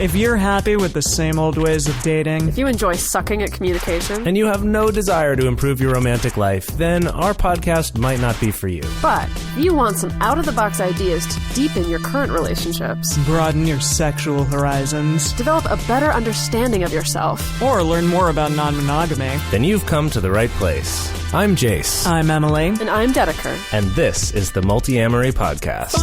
If you're happy with the same old ways of dating, If you enjoy sucking at communication, and you have no desire to improve your romantic life, then our podcast might not be for you. but if you want some out-of-the-box ideas to deepen your current relationships, broaden your sexual horizons, develop a better understanding of yourself, or learn more about non-monogamy, Then you've come to the right place. I'm Jase, I'm Emily. and I'm Dedeker. and this is the Multiamory podcast.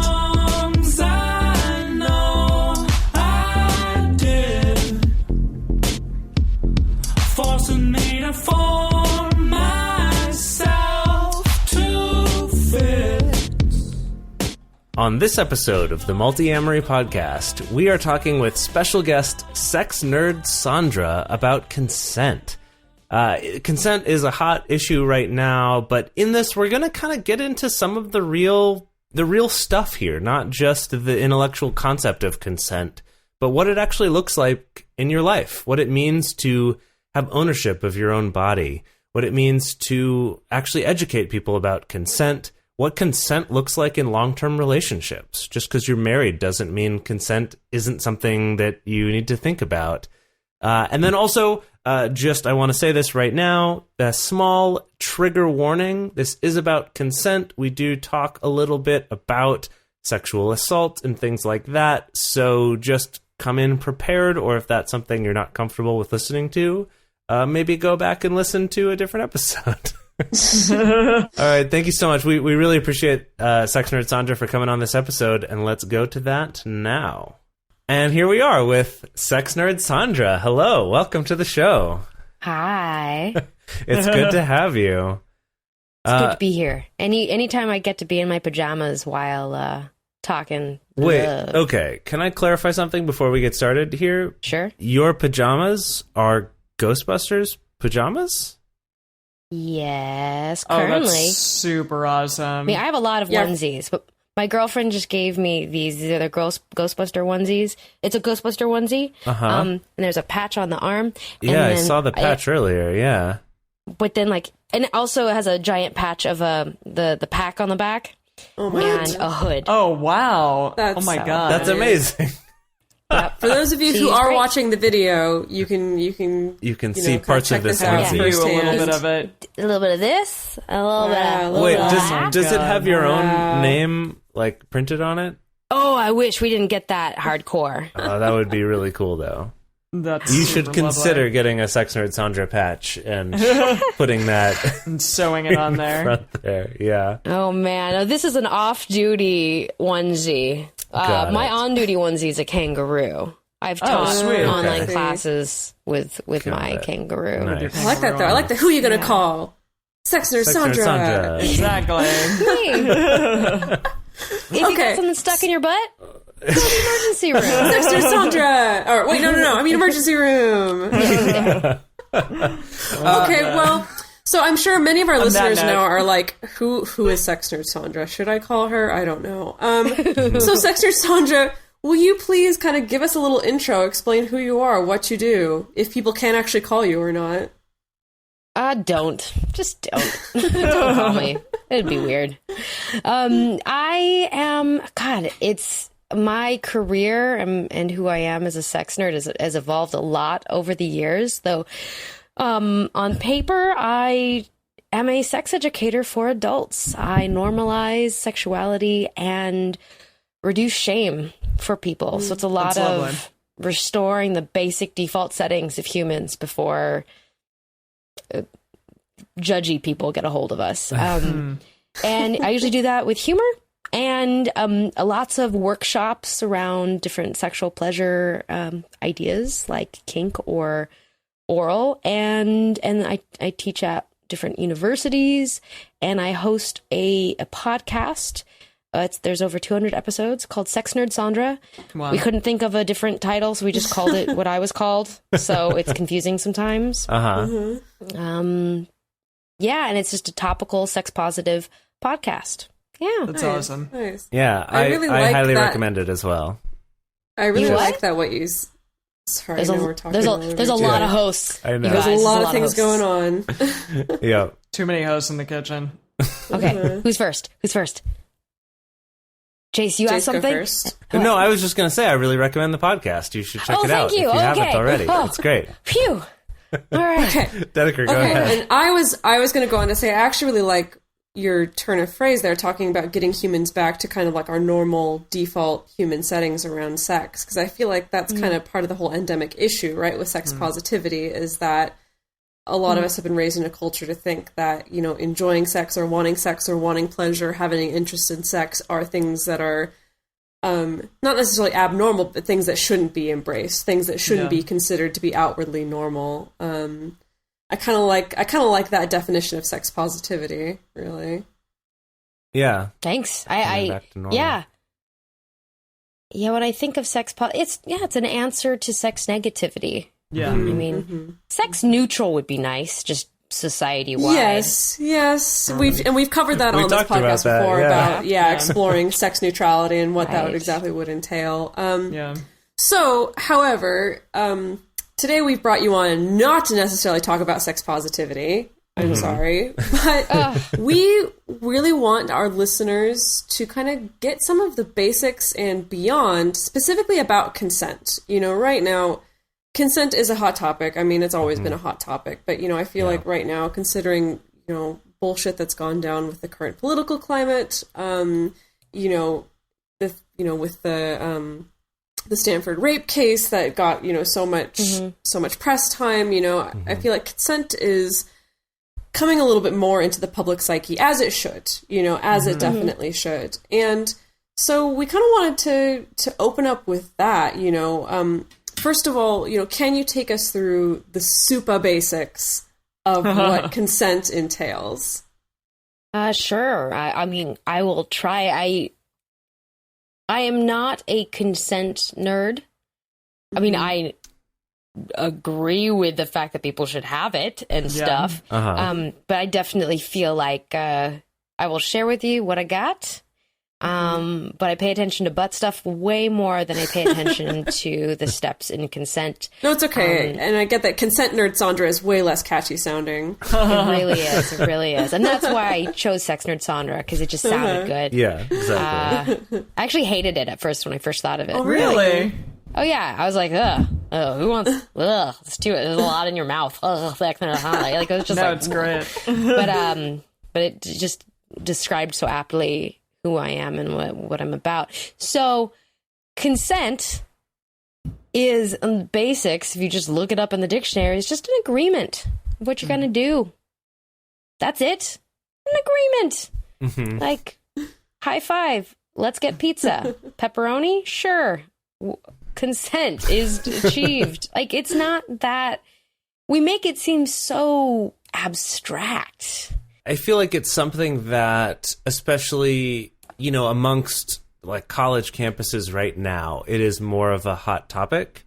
On this episode of the Multiamory podcast, we are talking with special guest Sex Nerd Sandra about consent. Consent is a hot issue right now, but in this we're going to kind of get into some of the real stuff here, not just the intellectual concept of consent, but what it actually looks like in your life, what it means to have ownership of your own body, what it means to actually educate people about consent, what consent looks like in long-term relationships. Just because you're married doesn't mean consent isn't something that you need to think about. And then also, I want to say this right now, a small trigger warning. This is about consent. We do talk a little bit about sexual assault and things like that. So just come in prepared, or if that's something you're not comfortable with listening to, maybe go back and listen to a different episode. All right, thank you so much. We really appreciate Sex Nerd Sandra for coming on this episode, and let's go to that now. And here we are with Sex Nerd Sandra. Hello, welcome to the show. Hi. It's good to have you. It's good to be here. Anytime I get to be in my pajamas while talking. Wait, okay. Can I clarify something before we get started here? Sure. Your pajamas are Ghostbusters pajamas? Yes, Oh, currently. that's super awesome. I mean, I have a lot of onesies, but my girlfriend just gave me these. These are the Ghostbuster onesies. It's a Ghostbuster onesie. And there's a patch on the arm. Yeah, and I then saw the patch earlier, yeah. But then, and it also has a giant patch of the pack on the back. Oh my and a hood. Oh, wow. That's oh, my so God. That's amazing. Yep. For those of you who She's are great. watching the video, you can You can see know, parts check of this this out. Yeah, onesie. a little firsthand. bit of it. A little bit of this, a little bit of Wow, Wait, that. does it have your Wow. own name, like, printed on it? Oh, I wish we didn't get that hardcore. Oh, that would be really cool, though. That's You super should consider lovely. getting a Sex Nerd Sandra patch and putting that And sewing it on there. front there. Yeah. Oh man, oh, this is an off-duty onesie. Got My it. on-duty onesie is a kangaroo. I've taught sweet. online Okay. classes with my it. kangaroo. Nice. I like that though. I like the who you gonna call? Sex Nerd Sex Nerd Sandra. Sandra. Exactly. Hey. If you Okay. got something stuck in your butt, go to the emergency room. Sex Nerd Sandra. Or wait, no. I mean emergency room. Okay, well, so I'm sure many of our listeners note. now are like, who is Sex Nerd Sandra? Should I call her? I don't know. So Sex Nerd Sandra, will you please kind of give us a little intro, explain who you are, what you do, if people can actually call you or not? Don't. Just don't. Don't call me. It'd be weird. I am, God, it's my career and who I am as a sex nerd has evolved a lot over the years, though. On paper, I am a sex educator for adults. I normalize sexuality and reduce shame for people. So it's a lot That's of lovely. restoring the basic default settings of humans before judgy people get a hold of us. And I usually do that with humor and lots of workshops around different sexual pleasure ideas like kink or oral. And I teach at different universities, and I host a podcast. There's over 200 episodes called Sex Nerd Sandra. Wow. We couldn't think of a different title, so we just called it what I was called. So it's confusing sometimes. Yeah, and it's just a topical, sex-positive podcast. Yeah. That's awesome. Nice. Yeah, I really like highly that. recommend it as well. I really You what? like that what you... Sorry, There's I know we're talking there's a lot of hosts. I know. You There's guys, a lot of of things hosts. going on. Yeah. Too many hosts in the kitchen. Okay, who's first? Jase, you have Jase, go something? first. No, I was just going to say I really recommend the podcast. You should check it out thank you. if you haven't Okay. already. Oh. It's great. Phew. All right. Dedeker, go ahead. And I was going to go on to say I actually really like your turn of phrase there, talking about getting humans back to kind of like our normal default human settings around sex, because I feel like that's kind of part of the whole endemic issue, right, with sex positivity, is that a lot of us have been raised in a culture to think that, you know, enjoying sex or wanting pleasure, having an interest in sex are things that are not necessarily abnormal, but things that shouldn't be embraced, things that shouldn't be considered to be outwardly normal. I kind of like that definition of sex positivity, really. Yeah. Thanks. Back to normal. Yeah. Yeah, when I think of it's an answer to sex negativity. Yeah. I mean, sex neutral would be nice, just society-wide. Yes. We've covered that We on this talked about podcast that, before yeah. about exploring sex neutrality and what that Right. exactly would entail. Yeah. So, however, today we've brought you on not to necessarily talk about sex positivity. I'm sorry, but we really want our listeners to kind of get some of the basics and beyond, specifically about consent. You know, right now, consent is a hot topic. I mean, it's always been a hot topic, but, you know, I feel like right now, considering, you know, bullshit that's gone down with the current political climate, you know, with the Stanford rape case that got, you know, so much press time, you know, I feel like consent is coming a little bit more into the public psyche, as it should, you know, as it definitely should. And so we kind of wanted to open up with that, you know. First of all, you know, can you take us through the super basics of what consent entails? Sure. I mean, I will try. I am not a consent nerd. I mean, I agree with the fact that people should have it and stuff. But I definitely feel like I will share with you what I got. But I pay attention to butt stuff way more than I pay attention to the steps in consent. No, it's okay. And I get that Consent Nerd Sandra is way less catchy sounding. It really is. It really is. And that's why I chose Sex Nerd Sandra, because it just sounded good. Yeah, exactly. I actually hated it at first when I first thought of it. Oh, really? Oh, yeah. I was like, ugh, who wants, let's do it. There's a lot in your mouth. Ugh, that kind of high. Like, it was just No, like, it's great. but it just described so aptly who I am and what I'm about. So consent is, in the basics, if you just look it up in the dictionary, it's just an agreement of what you're going to do. That's it. An agreement. Like, high five. Let's get pizza. Pepperoni? Sure. Consent is achieved. Like, it's not that... We make it seem so abstract. I feel like it's something that, especially, you know, amongst like college campuses right now, it is more of a hot topic.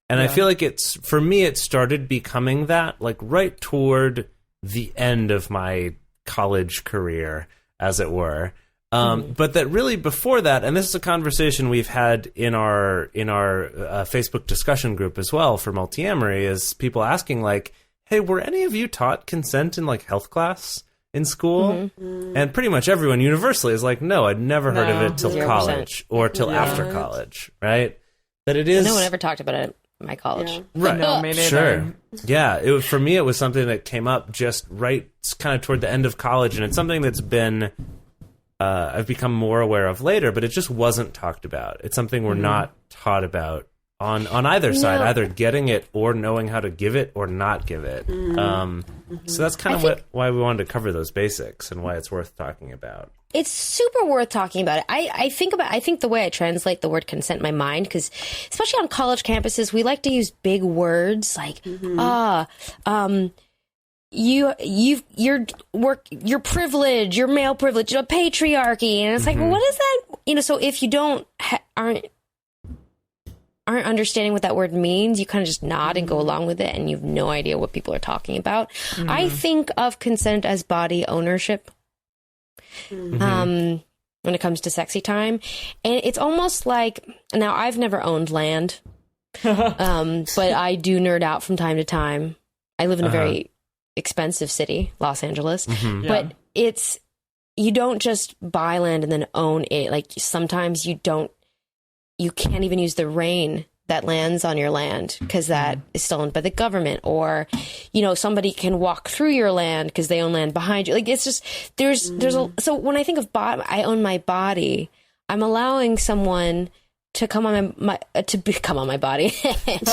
And I feel like for me, it started becoming that like right toward the end of my college career, as it were. But that really before that, and this is a conversation we've had in our Facebook discussion group as well for Multiamory, is people asking like, hey, were any of you taught consent in like health class in school? And pretty much everyone universally is like, no, I'd never heard of it till 0%. college or till after college, right? That it is... No one ever talked about it at my college. Yeah. Right. No, me neither. Sure. Yeah. For me, it was something that came up just right kind of toward the end of college. And it's something that's been, I've become more aware of later, but it just wasn't talked about. It's something we're not taught about on either side, either getting it or knowing how to give it or not give it. So that's kind of why we wanted to cover those basics and why it's worth talking about. It's super worth talking about it. I think the way I translate the word consent in my mind, because especially on college campuses, we like to use big words like, your privilege, your male privilege, your patriarchy, and it's like, well, what is that? You know, so if you aren't understanding what that word means, you kind of just nod and go along with it, and you have no idea what people are talking about. I think of consent as body ownership. When it comes to sexy time, and it's almost like, now I've never owned land, but I do nerd out from time to time. I live in a very expensive city, Los Angeles, but it's, you don't just buy land and then own it. Like sometimes you can't even use the rain that lands on your land because that is still owned by the government, or somebody can walk through your land because they own land behind you. Like it's just so when I think of I own my body, I'm allowing someone to come on come on my body Nice.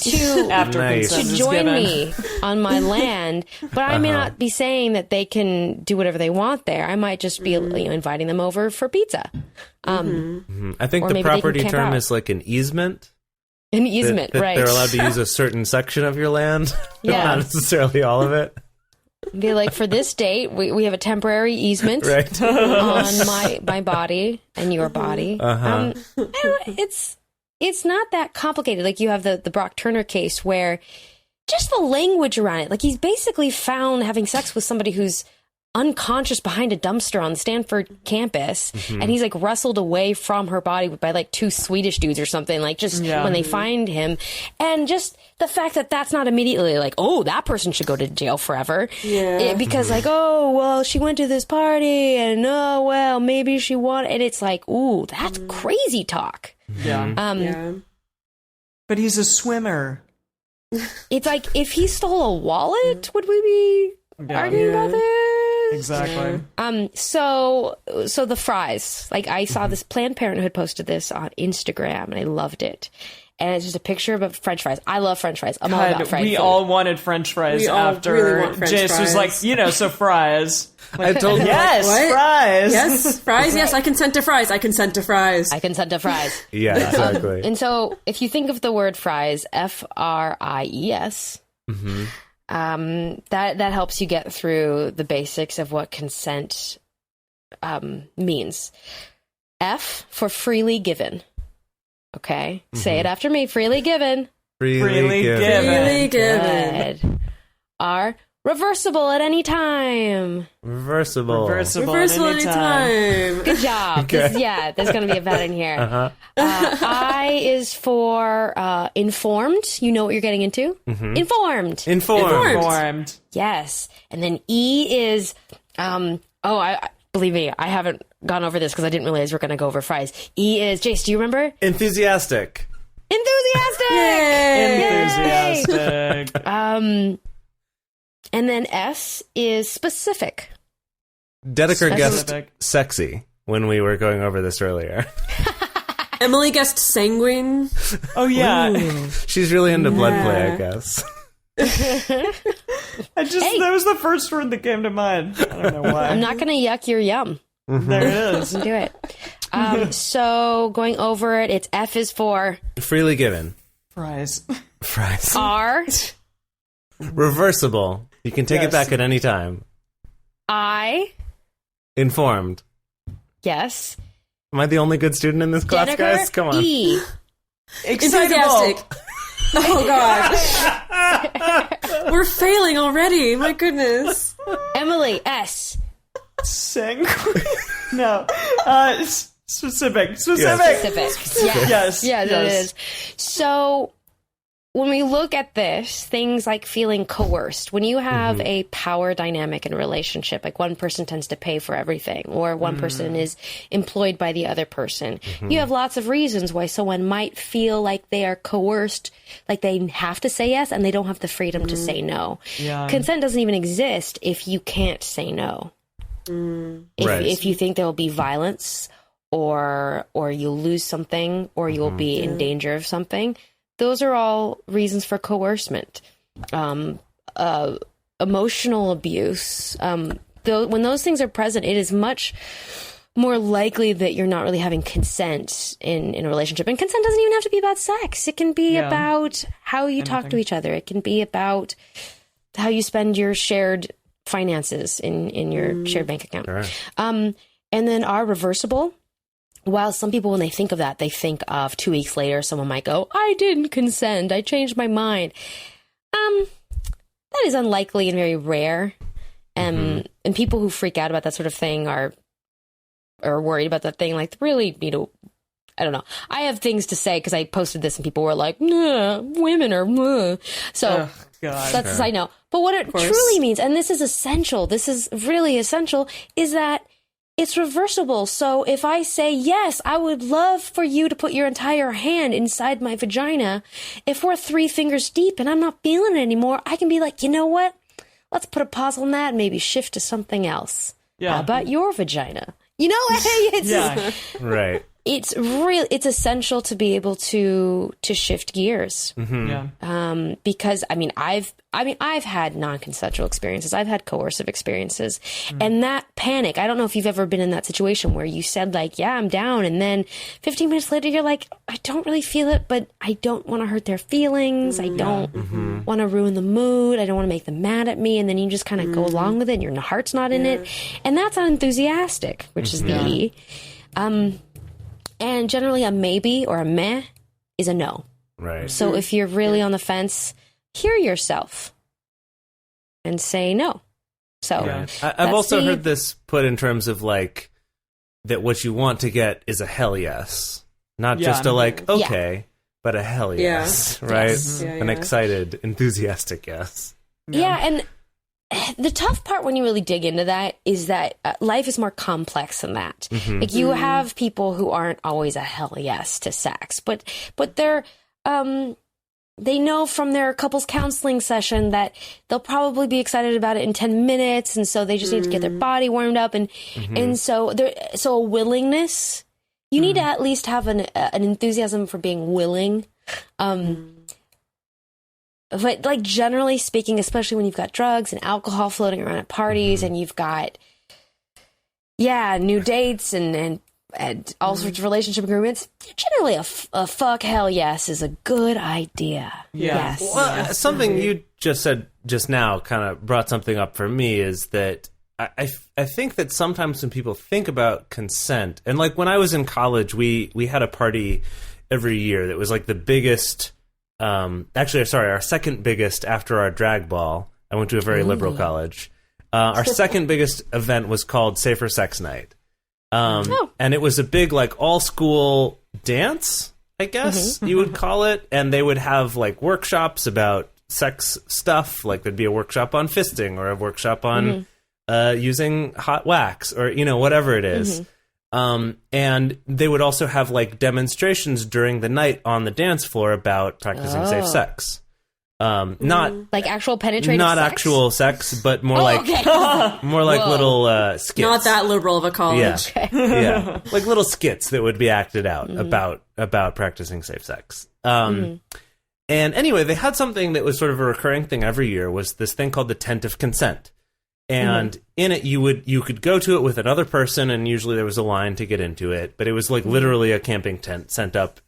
to join me on my land, but I may not be saying that they can do whatever they want there. I might just be inviting them over for pizza. I think the property term is like an easement. An easement, that right? They're allowed to use a certain section of your land, not necessarily all of it. Be like, for this date, we have a temporary easement Right. on my body and your body. It's not that complicated. Like you have the Brock Turner case where just the language around it, like he's basically found having sex with somebody who's unconscious behind a dumpster on the Stanford campus, and he's like wrestled away from her body by like two Swedish dudes or something, like just when they find him. And just the fact that that's not immediately like, oh, that person should go to jail forever. Because like, oh, well, she went to this party and oh, well, maybe she won. And it's like, ooh, that's crazy talk. But he's a swimmer. It's like, if he stole a wallet, would we be arguing about this? Exactly. So the fries, like I saw this Planned Parenthood posted this on Instagram and I loved it. And it's just a picture of French fries. I love French fries. I'm all about fried we food. all wanted French fries after really want French Jase was like, fries. so fries. I told you. Yes, What? fries. Yes, fries. Yes, I consent to fries. I consent to fries. I consent to fries. Yeah, exactly. And so if you think of the word fries, Fries, that helps you get through the basics of what consent means. F for freely given. Okay? Say it after me. Freely given. Freely given. Really good. Good. R, reversible at any time. Reversible. Reversible Reversal at any time. anytime. Good job. There's going to be a vet in here. I is for informed. You know what you're getting into. Informed. Informed. Yes. And then E is, believe me, I haven't gone over this because I didn't realize we're going to go over fries. E is, Jase, do you remember? Enthusiastic. Enthusiastic! Yay! Enthusiastic. And then S is specific. Dedeker guessed Specific. sexy when we were going over this earlier. Emily guessed sanguine. Oh, yeah. She's really into blood play, I guess. That was the first word that came to mind. I don't know why. I'm not going to yuck your yum. There it is. Do it. So going over it, it's F is for Freely given. Fries. Fries. R. Reversible. You can take it back at any time. I. Informed. Yes. Am I the only good student in this class, Dedeker, guys? Come on. E. Enthusiastic. Oh, gosh. We're failing already. My goodness. Emily, S. Sanguine. No. Specific. Specific. Yes. Yeah, it is. So when we look at this, things like feeling coerced, when you have a power dynamic in a relationship, like one person tends to pay for everything, or one person is employed by the other person, you have lots of reasons why someone might feel like they are coerced, like they have to say yes and they don't have the freedom to say no. Yeah. Consent doesn't even exist if you can't say no. If you think there will be violence, or you'll lose something, or you'll be in danger of something, those are all reasons for coercement. Emotional abuse, when those things are present, it is much more likely that you're not really having consent in a relationship. And consent doesn't even have to be about sex. It can be about how you talk to each other. It can be about how you spend your shared finances in your shared bank account. Sure. And then R, reversible. While some people, when they think of that, they think of 2 weeks later, someone might go, I didn't consent, I changed my mind. That is unlikely and very rare. And people who freak out about that sort of thing are worried about that thing, like, really need to I don't know. I have things to say because I posted this and people were like, nah, women are, nah. So God. that's a side note. But what it truly means, and this is essential, this is really essential, is that it's reversible. So if I say, yes, I would love for you to put your entire hand inside my vagina, if we're 3 fingers deep and I'm not feeling it anymore, I can be like, you know what? Let's put a pause on that and maybe shift to something else. Yeah. How about your vagina? You know, it's Yeah. Right. it's it's essential to be able to shift gears. Yeah. Because I've had non-consensual experiences. I've had coercive experiences. And that panic, I don't know if you've ever been in that situation where you said like, yeah, I'm down. And then 15 minutes later, you're like, I don't really feel it, but I don't want to hurt their feelings. I don't want to ruin the mood. I don't want to make them mad at me. And then you just kind of go along with it and your heart's not in it. And that's unenthusiastic, which is the E. And generally a maybe or a meh is a no. Right. So if you're really on the fence, hear yourself and say no. So I've also heard this put in terms of like that what you want to get is a hell yes. Not just a like, okay, but a hell yes, right? Yes. Yeah, An excited, enthusiastic yes. Yeah, and the tough part when you really dig into that is that life is more complex than that. Like you have people who aren't always a hell yes to sex, but they're they know from their couples counseling session that they'll probably be excited about it in 10 minutes, and so they just need to get their body warmed up, and so a willingness. You need to at least have an enthusiasm for being willing. But like generally speaking, especially when you've got drugs and alcohol floating around at parties and you've got, new dates and all sorts of relationship agreements, generally a fuck hell yes is a good idea. Yeah. Yes. Well, something you just said just now kind of brought something up for me is that I think that sometimes when people think about consent, and like when I was in college, we had a party every year that was like the biggest. Our second biggest after our drag ball. I went to a very liberal college. Our second biggest event was called Safer Sex Night. And it was a big, like, all-school dance, I guess you would call it. And they would have, like, workshops about sex stuff. Like, there'd be a workshop on fisting or a workshop on using hot wax or, whatever it is. And they would also have like demonstrations during the night on the dance floor about practicing safe sex. Not like actual penetrative not sex? Actual sex, but more like little skits. Not that liberal of a college. Yeah, like little skits that would be acted out about practicing safe sex. And anyway, they had something that was sort of a recurring thing every year, was this thing called the Tent of Consent. And in it, you could go to it with another person, and usually there was a line to get into it. But it was like literally a camping tent set up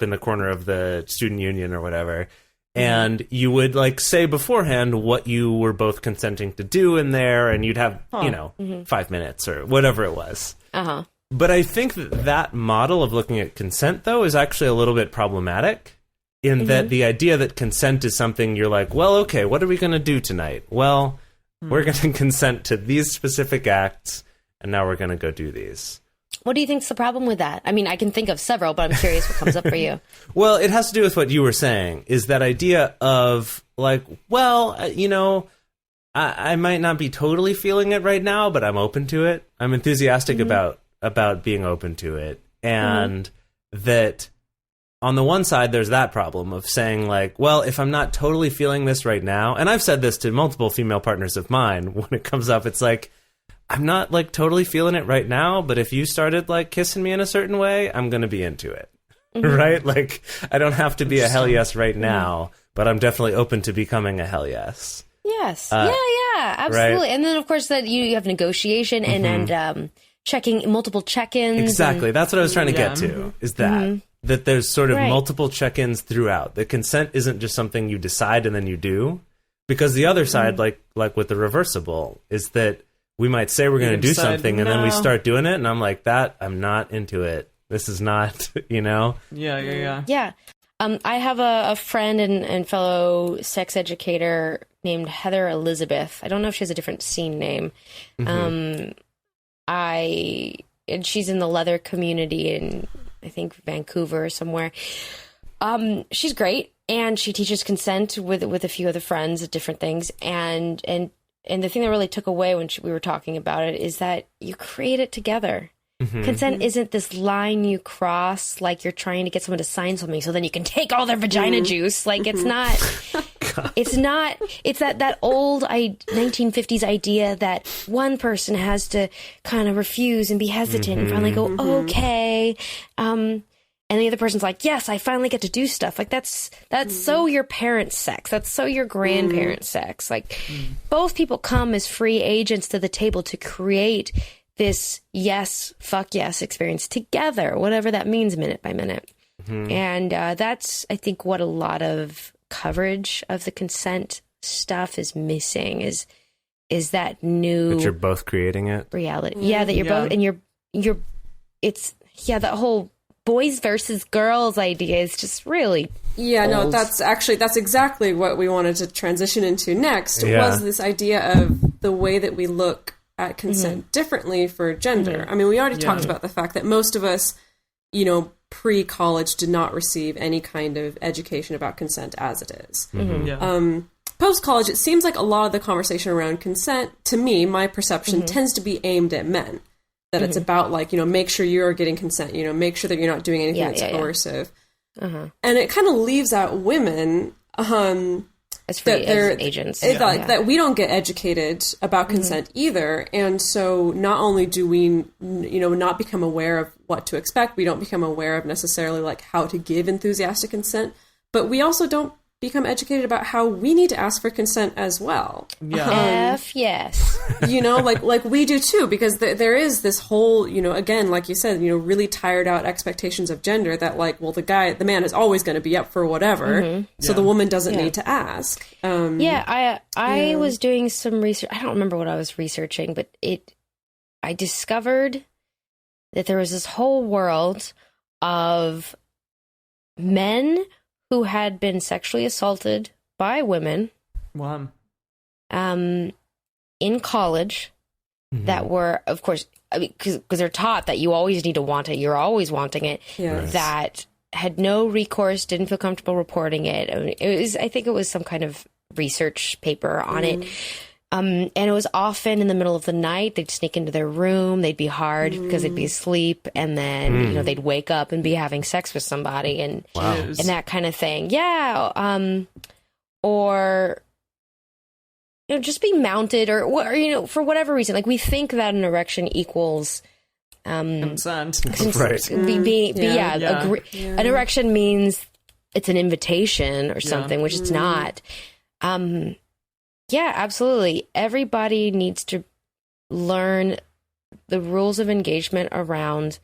in the corner of the student union or whatever. And you would like say beforehand what you were both consenting to do in there, and you'd have 5 minutes or whatever it was. But I think that model of looking at consent, though, is actually a little bit problematic. In that the idea that consent is something you're like, well, okay, what are we going to do tonight? Well, we're going to consent to these specific acts, and now we're going to go do these. What do you think's the problem with that? I mean, I can think of several, but I'm curious what comes up for you. Well, it has to do with what you were saying, is that idea of, like, well, I might not be totally feeling it right now, but I'm open to it. I'm enthusiastic about being open to it. And that... on the one side, there's that problem of saying, like, well, if I'm not totally feeling this right now, and I've said this to multiple female partners of mine, when it comes up, it's like, I'm not, like, totally feeling it right now, but if you started, like, kissing me in a certain way, I'm going to be into it, right? Like, I don't have to be a hell yes right now, but I'm definitely open to becoming a hell yes. Yes. Yeah, absolutely. Right? And then, of course, that you have negotiation and checking, multiple check-ins. Exactly. That's what I was trying to get to, is that. That there's sort of multiple check-ins throughout. The consent isn't just something you decide and then you do. Because the other side, like with the reversible, is that we might say we're going to do something and then we start doing it, and I'm like, I'm not into it. This is not, Yeah. I have a friend and fellow sex educator named Heather Elizabeth. I don't know if she has a different scene name. And she's in the leather community, and I think Vancouver or somewhere. She's great, and she teaches consent with a few other friends at different things. And the thing that really took away when we were talking about it is that you create it together. Consent isn't this line you cross like you're trying to get someone to sign something so then you can take all their vagina juice. Like, it's not. It's that old 1950s idea that one person has to kind of refuse and be hesitant and finally go, okay. And the other person's like, yes, I finally get to do stuff. Like, that's so your parents' sex. That's so your grandparents' sex. Like, both people come as free agents to the table to create this yes, fuck yes experience together, whatever that means minute by minute. And that's, I think, what a lot of coverage of the consent stuff is missing is that new... That you're both creating it? Reality. Yeah, that you're both... And you're... It's... Yeah, that whole boys versus girls idea is just really... Yeah, old. no, that's exactly what we wanted to transition into next, was this idea of the way that we look at consent differently for gender. I mean, we already talked about the fact that most of us, pre-college did not receive any kind of education about consent as it is. Post-college, it seems like a lot of the conversation around consent, to me, my perception, tends to be aimed at men. That it's about, like, make sure you're getting consent, make sure that you're not doing anything that's coercive. And it kind of leaves out women... as free as agents. That we don't get educated about consent either. And so not only do we, not become aware of what to expect, we don't become aware of necessarily like how to give enthusiastic consent, but we also don't become educated about how we need to ask for consent as well. Yes. Like we do too, because there is this whole, again, like you said, really tired out expectations of gender that like, well, the man is always going to be up for whatever. So the woman doesn't need to ask. I was doing some research. I don't remember what I was researching, but I discovered that there was this whole world of men who had been sexually assaulted by women in college that were, of course, because they're taught that you always need to want it, you're always wanting it, that had no recourse, didn't feel comfortable reporting it. I think it was some kind of research paper on it. And it was often in the middle of the night. They'd sneak into their room. They'd be hard because they'd be asleep. And then, they'd wake up and be having sex with somebody and that kind of thing. Yeah. Or, just be mounted or for whatever reason. Like, we think that an erection equals... consent. Right. An erection means it's an invitation or something, which it's not. Yeah, absolutely. Everybody needs to learn the rules of engagement around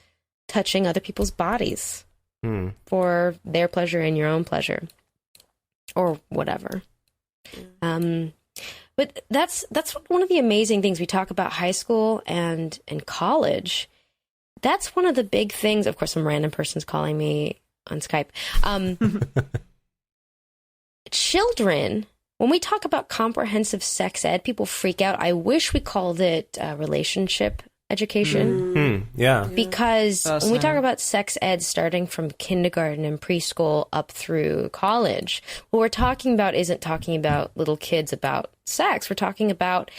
touching other people's bodies for their pleasure and your own pleasure or whatever. But that's one of the amazing things. We talk about high school and college. That's one of the big things. Of course, some random person's calling me on Skype. Children... When we talk about comprehensive sex ed, people freak out. I wish we called it relationship education. Because when we talk about sex ed starting from kindergarten and preschool up through college, what we're talking about isn't talking about little kids about sex. We're talking about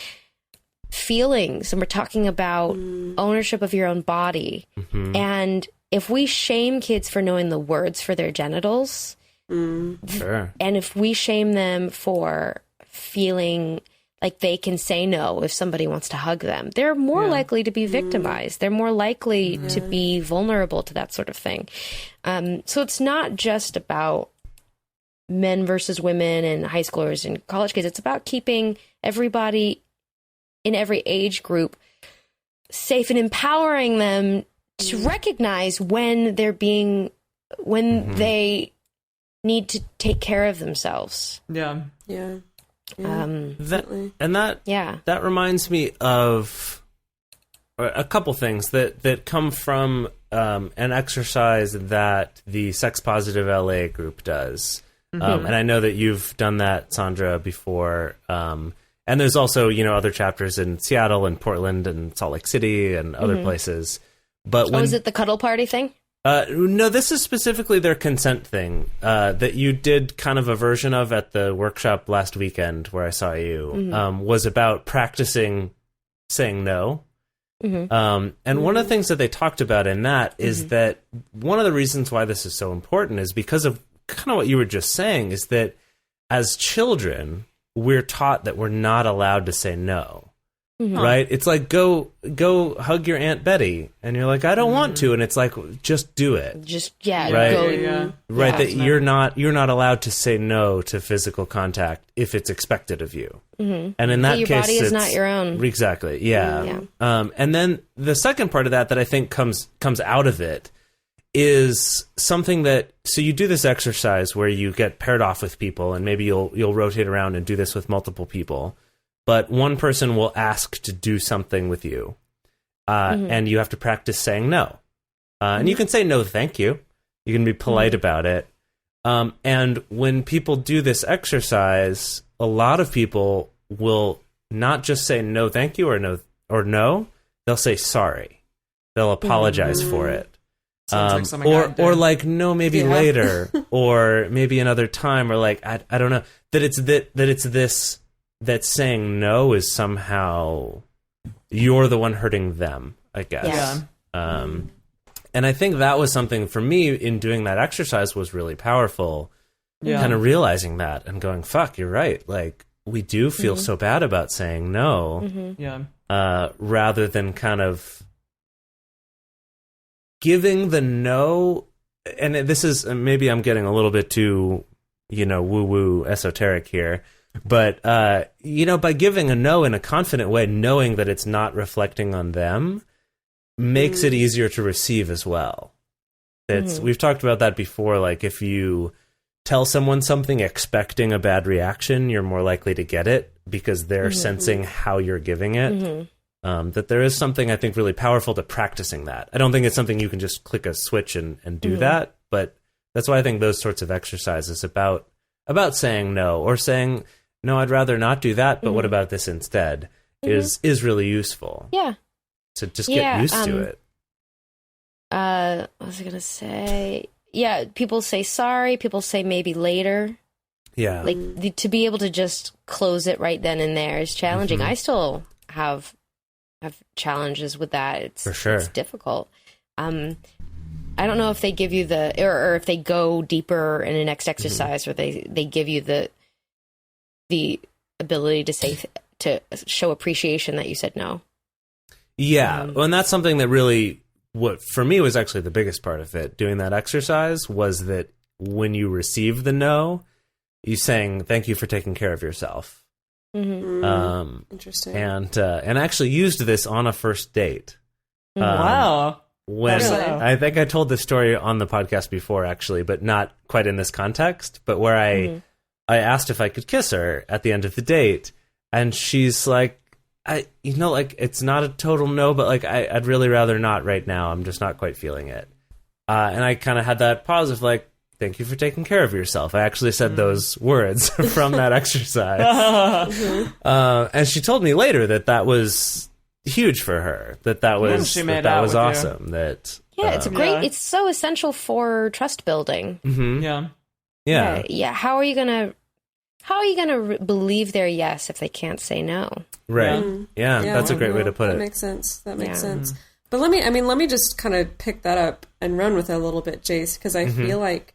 feelings, and we're talking about ownership of your own body. And if we shame kids for knowing the words for their genitals... Sure. And if we shame them for feeling like they can say no if somebody wants to hug them, they're more likely to be victimized. They're more likely to be vulnerable to that sort of thing. So it's not just about men versus women and high schoolers and college kids. It's about keeping everybody in every age group safe and empowering them to recognize when they need to take care of themselves. That reminds me of a couple things that come from an exercise that the Sex Positive LA group does. And I know that you've done that, Sandra, before. And there's also, other chapters in Seattle and Portland and Salt Lake City and other places. But is it the cuddle party thing? No, this is specifically their consent thing that you did kind of a version of at the workshop last weekend where I saw you, was about practicing saying no. And one of the things that they talked about in that is that one of the reasons why this is so important is because of kind of what you were just saying, is that as children, we're taught that we're not allowed to say no. Right? It's like, go hug your Aunt Betty. And you're like, I don't want to. And it's like, just do it. Right? Go. Right, that you're not allowed to say no to physical contact if it's expected of you. And in that your case, body is not your own. Exactly, yeah. And then the second part of that I think comes out of it is something that, so you do this exercise where you get paired off with people, and maybe you'll rotate around and do this with multiple people. But one person will ask to do something with you, and you have to practice saying no. And you can say no, thank you. You can be polite about it. And when people do this exercise, a lot of people will not just say no, thank you, or no. They'll say sorry. They'll apologize for it. Or like, no, maybe later, or maybe another time, or like, I don't know. That it's this. That saying no is somehow you're the one hurting them, I guess. And I think that was something for me in doing that exercise was really powerful. Kind of realizing that and going, fuck, you're right. Like, we do feel so bad about saying no. Rather than kind of giving the no. And this is, maybe I'm getting a little bit too, woo-woo esoteric here. But, by giving a no in a confident way, knowing that it's not reflecting on them, makes it easier to receive as well. We've talked about that before, like if you tell someone something expecting a bad reaction, you're more likely to get it because they're sensing how you're giving it. That there is something, I think, really powerful to practicing that. I don't think it's something you can just click a switch and do that, but that's why I think those sorts of exercises about saying no, or saying, no, I'd rather not do that, but what about this instead, is really useful. Yeah. To just get used to it. What was I going to say? Yeah, people say sorry, people say maybe later. Yeah. Like, to be able to just close it right then and there is challenging. I still have challenges with that. For sure. It's difficult. I don't know if they give you or if they go deeper in the next exercise, or they give you the ability to say, to show appreciation that you said no. Yeah. Well, and that's something that really, what for me was actually the biggest part of it, doing that exercise, was that when you receive the no, you saying, thank you for taking care of yourself. Interesting. And I actually used this on a first date. Wow. When I think I told this story on the podcast before, actually, but not quite in this context, but where I asked if I could kiss her at the end of the date, and she's like, it's not a total no, but like, I'd really rather not right now. I'm just not quite feeling it. And I kind of had that pause of like, thank you for taking care of yourself. I actually said those words from that exercise. And she told me later that was huge for her, that was awesome. That it's great. It's so essential for trust building. Yeah. How are you gonna believe their yes if they can't say no? Right. Yeah, that's a great way to put it. That makes sense. Sense. But let me just kind of pick that up and run with it a little bit, Jase, because I feel like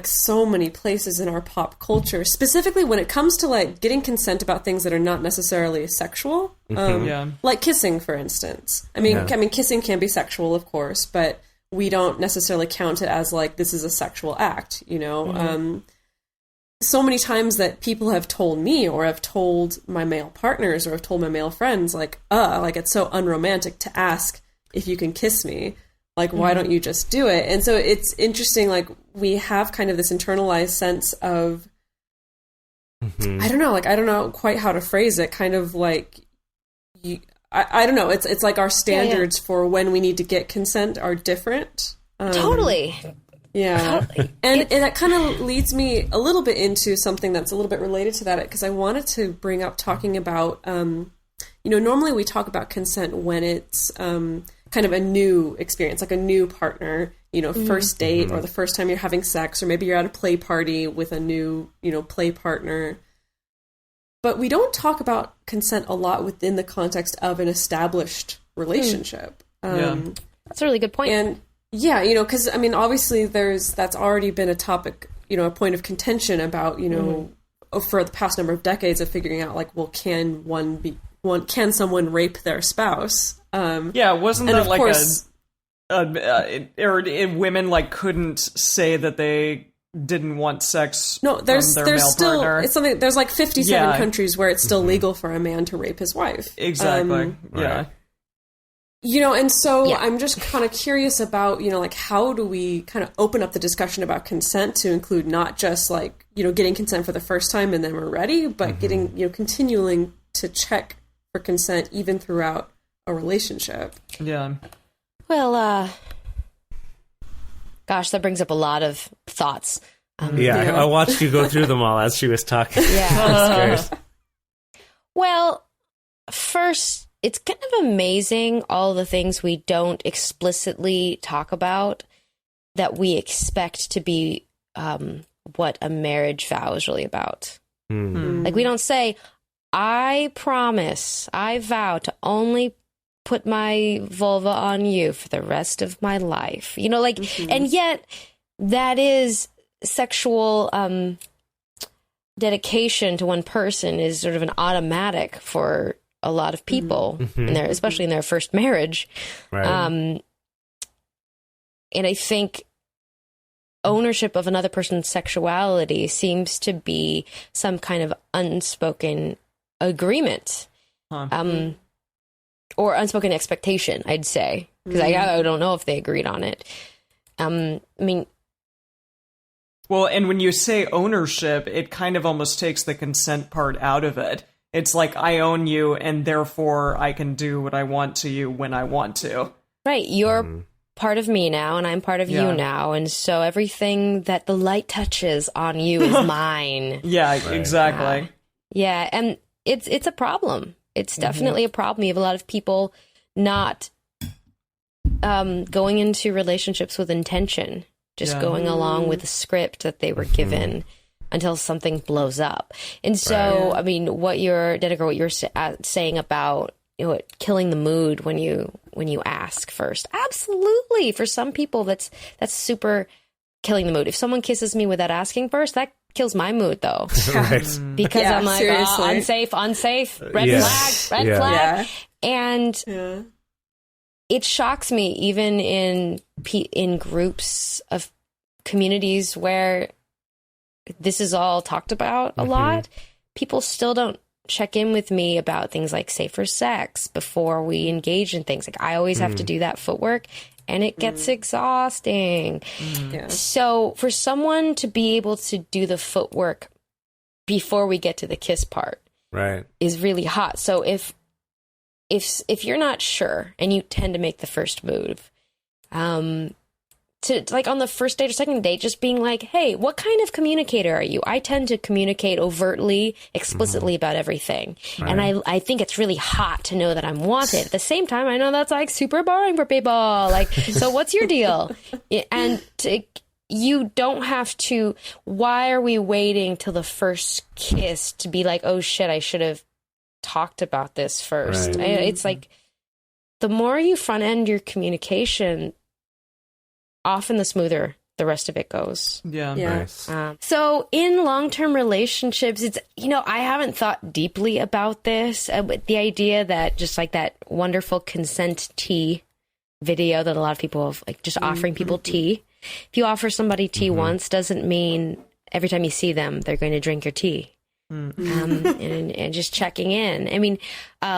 so many places in our pop culture, specifically when it comes to like getting consent about things that are not necessarily sexual, like kissing, for instance. I mean, kissing can be sexual, of course, but we don't necessarily count it as like this is a sexual act, So many times that people have told me, or have told my male partners, or have told my male friends, like it's so unromantic to ask if you can kiss me. Like, why don't you just do it? And so it's interesting, like, we have kind of this internalized sense of, I don't know quite how to phrase it, kind of like, I don't know, it's like our standards for when we need to get consent are different. Totally. Yeah. Totally. And that kind of leads me a little bit into something that's a little bit related to that, because I wanted to bring up talking about, normally we talk about consent when it's kind kind of a new experience, like a new partner, first date or the first time you're having sex, or maybe you're at a play party with a new, play partner. But we don't talk about consent a lot within the context of an established relationship. That's a really good point. And because obviously that's already been a topic, a point of contention about, for the past number of decades of figuring out like, well, can someone rape their spouse? Wasn't that like women like couldn't say that they didn't want sex no, there's from their male still partner. It's something, there's like 57 countries where it's still legal for a man to rape his wife. Exactly. Right. And so I'm just kind of curious about, like, how do we kind of open up the discussion about consent to include not just like, getting consent for the first time and then we're ready, but getting, continuing to check for consent even throughout a relationship. Yeah. Well, gosh, that brings up a lot of thoughts. I watched you go through them all as she was talking. Yeah. Well, first, it's kind of amazing all the things we don't explicitly talk about that we expect to be what a marriage vow is really about. Like, we don't say, I promise, I vow to only put my vulva on you for the rest of my life. And yet that is sexual dedication to one person is sort of an automatic for a lot of people, especially in their first marriage. Right. And I think ownership of another person's sexuality seems to be some kind of unspoken agreement, or unspoken expectation, I'd say, because I don't know if they agreed on it. Well, and when you say ownership, it kind of almost takes the consent part out of it. It's like, I own you, and therefore I can do what I want to you when I want to. Right. You're part of me now, and I'm part of you now. And so everything that the light touches on you is mine. Exactly. And it's a problem. It's definitely a problem. You have a lot of people not going into relationships with intention, just going along with the script that they were given until something blows up. And so, what you're saying about killing the mood when you ask first, absolutely. For some people, that's super killing the mood. If someone kisses me without asking first, that kills my mood, though. Right. Because I'm like, unsafe, red flag. And it shocks me, even in groups of communities where this is all talked about a lot, people still don't check in with me about things like safer sex before we engage in things. Like, I always have to do that footwork, and it gets exhausting. So for someone to be able to do the footwork before we get to the kiss part is really hot. So if you're not sure and you tend to make the first move, to like on the first date or second date, just being like, hey, what kind of communicator are you? I tend to communicate overtly, explicitly about everything. And I think it's really hot to know that I'm wanted. At the same time, I know that's like super boring for people. Like, so what's your deal? And you don't have to, why are we waiting till the first kiss to be like, oh shit, I should have talked about this first. It's like, the more you front end your communication, often the smoother the rest of it goes. Nice. So in long-term relationships, it's, I haven't thought deeply about this, but the idea that just like that wonderful consent tea video that a lot of people have, like just offering people tea. If you offer somebody tea once, doesn't mean every time you see them, they're going to drink your tea. And just checking in. I mean,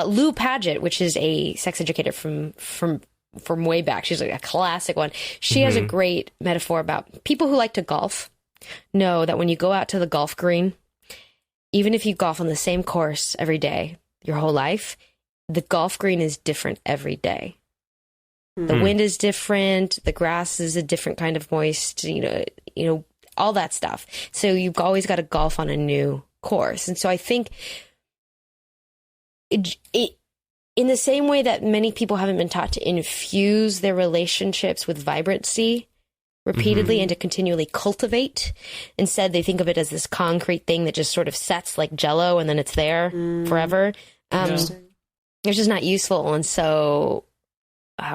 Lou Paget, which is a sex educator from way back, she's like a classic one. She has a great metaphor about people who like to golf know that when you go out to the golf green, even if you golf on the same course every day, your whole life, the golf green is different every day. The wind is different. The grass is a different kind of moist, all that stuff. So you've always got to golf on a new course. And so I think in the same way that many people haven't been taught to infuse their relationships with vibrancy repeatedly and to continually cultivate, instead they think of it as this concrete thing that just sort of sets like Jell-O and then it's there forever. It's just not useful. And so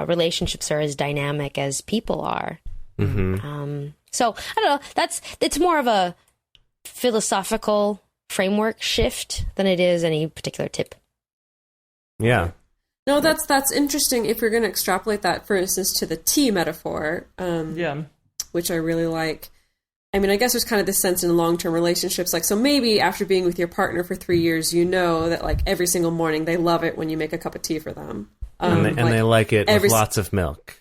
relationships are as dynamic as people are. So I don't know, it's more of a philosophical framework shift than it is any particular tip. Yeah. No, that's interesting if you're going to extrapolate that, for instance, to the tea metaphor, which I really like. I mean, I guess there's kind of this sense in long-term relationships, like, so maybe after being with your partner for 3 years, you know that, like, every single morning they love it when you make a cup of tea for them. And they like it with lots of milk.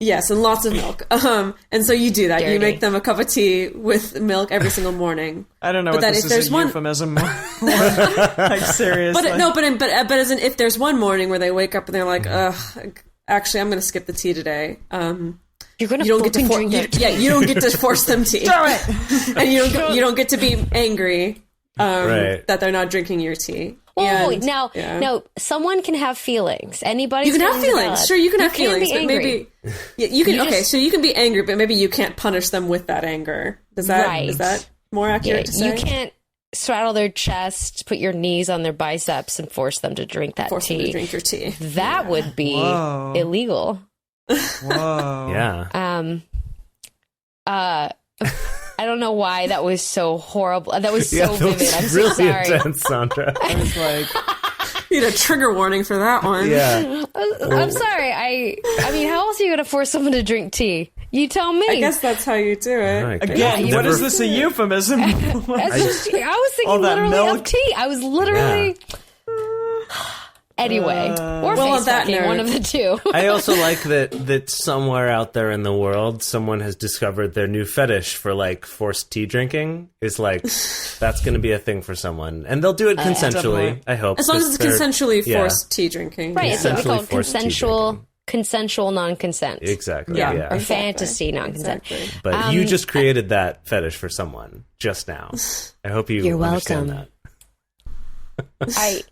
Yes, and lots of milk. And so you do that. Dirty. You make them a cup of tea with milk every single morning. I don't know But if that this if is there's a one- euphemism. Like, seriously. But as in, if there's one morning where they wake up and they're like, ugh, actually, I'm going to skip the tea today. You're going to You don't get to drink that tea. you don't get to force them tea. Damn it! And you don't get to be angry Right. that they're not drinking your tea. Oh, And- now, no, someone can have feelings. Anybody you can have feelings. Sure, you can have feelings, be but angry. maybe you can. You Okay, just- so you can be angry, but maybe you can't punish them with that anger. Is that more accurate to say? You can't straddle their chest, put your knees on their biceps, and force them to drink that force tea. them to drink your tea. That would be Whoa. illegal. Whoa. Yeah. I don't know why that was so horrible. That was so That vivid. was I'm so really sorry. intense, Sandra. It's like, You need a trigger warning for that one. Yeah. I'm sorry. I mean, how else are you going to force someone to drink tea? You tell me. I guess that's how you do it. Right. again, Never- what is this a euphemism? I was All thinking that literally milk. of tea. I was literally... Anyway, or well, on face that fucking, note- one of the two. I also like that somewhere out there in the world, someone has discovered their new fetish for like forced tea drinking. Is like that's going to be a thing for someone, and they'll do it consensually. Definitely. I hope, As long as it's consensually yeah. forced tea drinking. Right, it's what we Essentially call forced tea drinking. consensual non-consent. Exactly. Yeah. Yeah. Or fantasy non-consent. Exactly. But you just created that fetish for someone just now. I hope you You're understand welcome. that.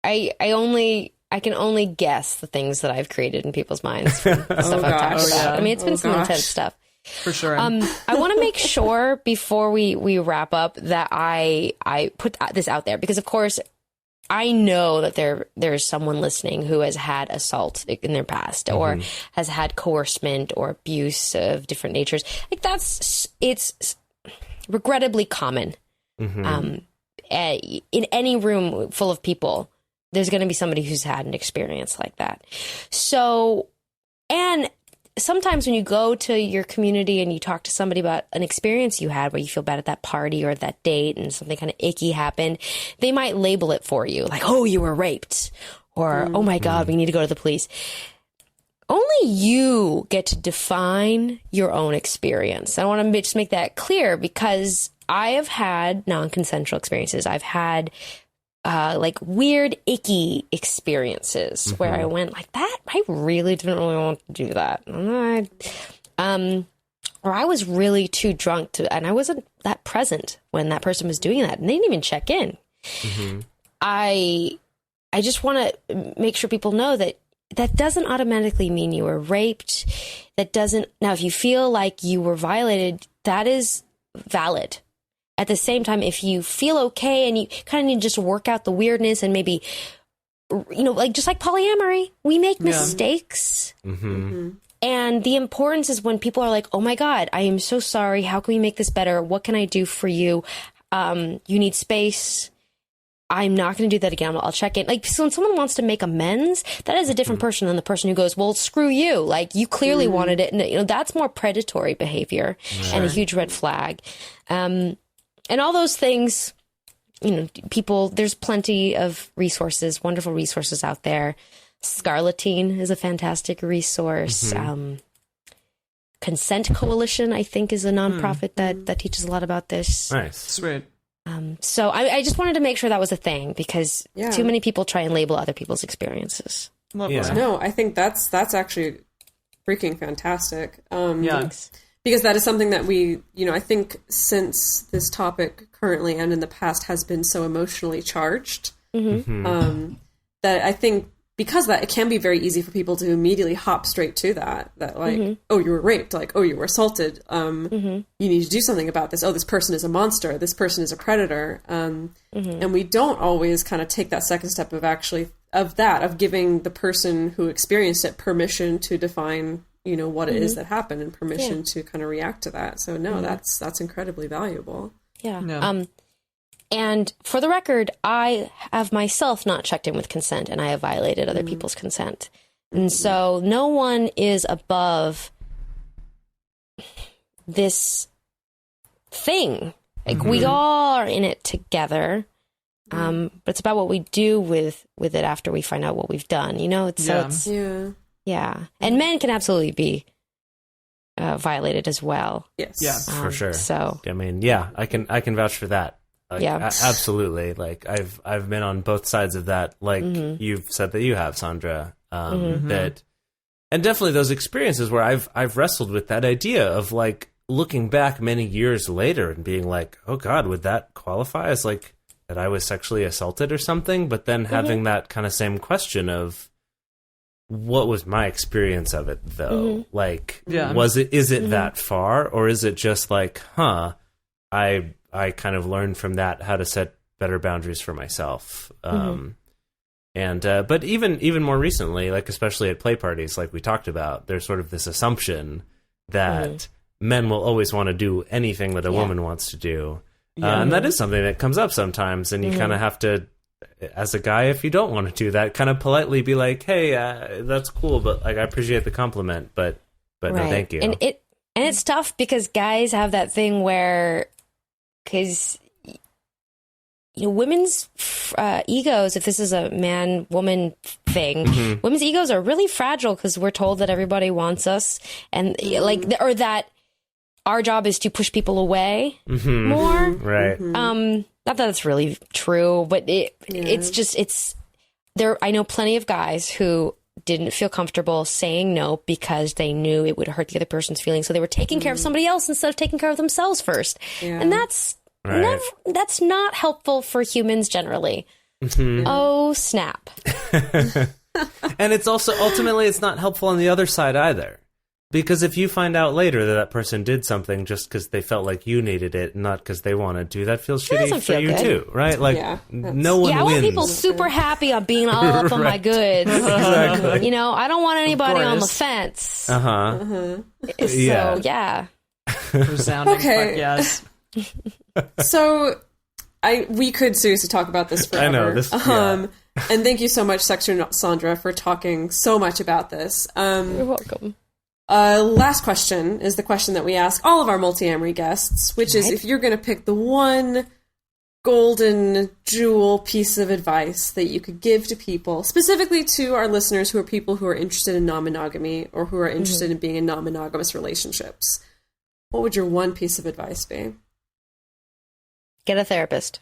I can only guess the things that I've created in people's minds from the stuff I've talked gosh. about. I mean, it's been Oh, some gosh. intense stuff. For sure. I want to make sure before we wrap up that I put this out there, because of course I know that there's someone listening who has had assault in their past or has had coercement or abuse of different natures. Like it's regrettably common. In any room full of people, there's going to be somebody who's had an experience like that. So, and sometimes when you go to your community and you talk to somebody about an experience you had where you feel bad at that party or at that date and something kind of icky happened, they might label it for you like, oh, you were raped, or oh my God, we need to go to the police. Only you get to define your own experience. I want to just make that clear, because I have had non-consensual experiences. I've had like weird, icky experiences where I went like that. I really didn't really want to do that. Or I was really too drunk and I wasn't that present when that person was doing that, and they didn't even check in. I just want to make sure people know that doesn't automatically mean you were raped. That doesn't. Now, if you feel like you were violated, that is valid. At the same time, if you feel okay and you kind of need to just work out the weirdness and maybe, like just like polyamory, we make mistakes. And the importance is when people are like, oh my God, I am so sorry. How can we make this better? What can I do for you? You need space. I'm not going to do that again. I'll check in. Like, so when someone wants to make amends, that is a different person than the person who goes, well, screw you. Like, you clearly wanted it. And, that's more predatory behavior and a huge red flag. And all those things, people, there's plenty of resources, wonderful resources out there. Scarletine is a fantastic resource. Consent Coalition, I think, is a nonprofit that teaches a lot about this. Nice. Sweet. So I just wanted to make sure that was a thing, because too many people try and label other people's experiences. Lovely. Yeah. No, I think that's actually freaking fantastic. Yeah. Because that is something that we, I think since this topic currently and in the past has been so emotionally charged, that I think because of that, it can be very easy for people to immediately hop straight to that like, oh, you were raped, like, oh, you were assaulted, you need to do something about this. Oh, this person is a monster. This person is a predator. And we don't always kind of take that second step of giving the person who experienced it permission to define, what it is that happened and permission to kind of react to that. So no, that's incredibly valuable. Yeah. No. And for the record, I have myself not checked in with consent, and I have violated other people's consent. And so no one is above this thing. Like, we all are in it together. But it's about what we do with it after we find out what we've done. Yeah. And men can absolutely be violated as well. Yes. Yeah. For sure. So I mean, yeah, I can vouch for that. Like, absolutely. Like, I've been on both sides of that. Like you've said that you have, Sandra. That, and definitely those experiences where I've wrestled with that idea of like looking back many years later and being like, oh God, would that qualify as like that I was sexually assaulted or something? But then having that kind of same question of, what was my experience of it though? Like, is it that far, or is it just like, I kind of learned from that how to set better boundaries for myself. But even more recently, like especially at play parties, like we talked about, there's sort of this assumption that men will always want to do anything that a woman wants to do. And that is something that comes up sometimes, and you kind of have to, as a guy, if you don't want to do that, kind of politely be like, hey, that's cool, but like I appreciate the compliment, but no, thank you. And it's tough because guys have that thing where, because women's egos, if this is a man-woman thing, women's egos are really fragile because we're told that everybody wants us, and or that our job is to push people away more. Right. Not that it's really true, but it's there. I know plenty of guys who didn't feel comfortable saying no because they knew it would hurt the other person's feelings. So they were taking care of somebody else instead of taking care of themselves first. Yeah. And that's that's not helpful for humans generally. Oh, snap. And it's also, ultimately, it's not helpful on the other side either. Because if you find out later that person did something just because they felt like you needed it, not because they wanted to, that feels shitty for you too, right? Like, no one wins. I want people super happy on being all up on my goods. Exactly. I don't want anybody on the fence. So, yeah. Resounding fuck yes. So, we could seriously talk about this forever. I know. This, and thank you so much, Sex Nerd Sandra, for talking so much about this. You're welcome. Last question is the question that we ask all of our Multiamory guests, which is, if you're going to pick the one golden jewel piece of advice that you could give to people, specifically to our listeners who are people who are interested in non-monogamy or who are interested in being in non-monogamous relationships, what would your one piece of advice be? Get a therapist.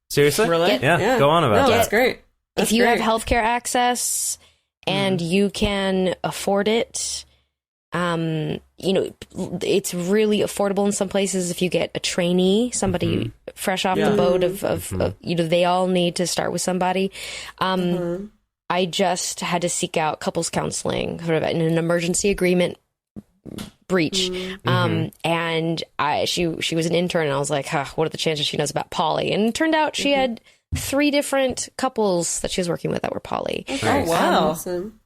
Seriously? Really? Yeah. Go on about that. That's great. If you have healthcare access and you can afford it, it's really affordable in some places. If you get a trainee, somebody fresh off the boat they all need to start with somebody. I just had to seek out couples counseling, sort of in an emergency agreement breach. And she was an intern, and I was like, what are the chances she knows about poly? And it turned out she had 3 different couples that she was working with that were poly. Oh, wow. Awesome.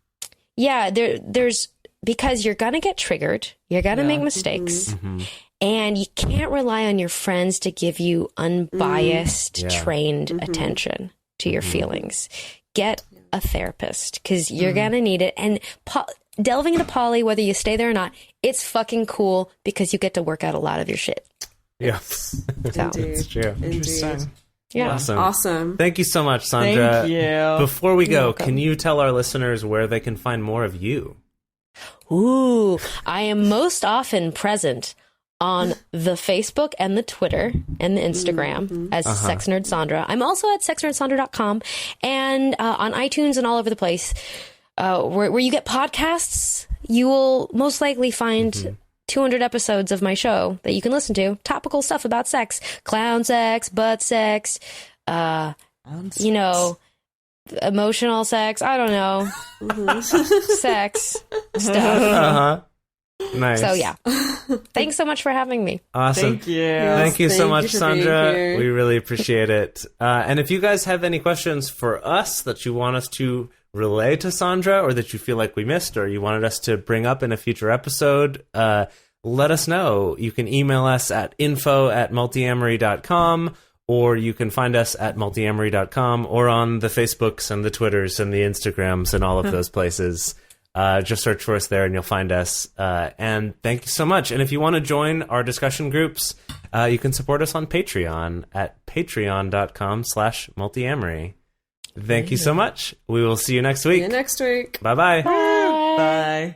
Yeah, there's, because you're going to get triggered. You're going to make mistakes. And you can't rely on your friends to give you unbiased, trained attention to your feelings. Get a therapist, because you're going to need it. And delving into poly, whether you stay there or not, it's fucking cool because you get to work out a lot of your shit. Yeah. It's true. Interesting. Yeah. Awesome. Thank you so much, Sandra. Thank you. Before we go, can you tell our listeners where they can find more of you? Ooh, I am most often present on the Facebook and the Twitter and the Instagram as Sex Nerd Sandra. I'm also at sexnerdsandra.com and on iTunes and all over the place. Where you get podcasts, you will most likely find 200 episodes of my show that you can listen to. Topical stuff about sex, clown sex, butt sex, emotional sex. I don't know. Sex stuff. Uh-huh. Nice. So yeah. Thanks so much for having me. Awesome. Thank you. Thank you so Thank much, you for being Sandra. here. We really appreciate it. And if you guys have any questions for us that you want us to relay to Sandra, or that you feel like we missed, or you wanted us to bring up in a future episode, let us know. You can email us at info@multiamory.com, or you can find us at multiamory.com, or on the Facebooks and the Twitters and the Instagrams and all of those places. Just search for us there and you'll find us. And thank you so much. And if you want to join our discussion groups, you can support us on Patreon at patreon.com/multiamory. Thank you so much. We will see you next week. See you next week. Bye-bye. Bye.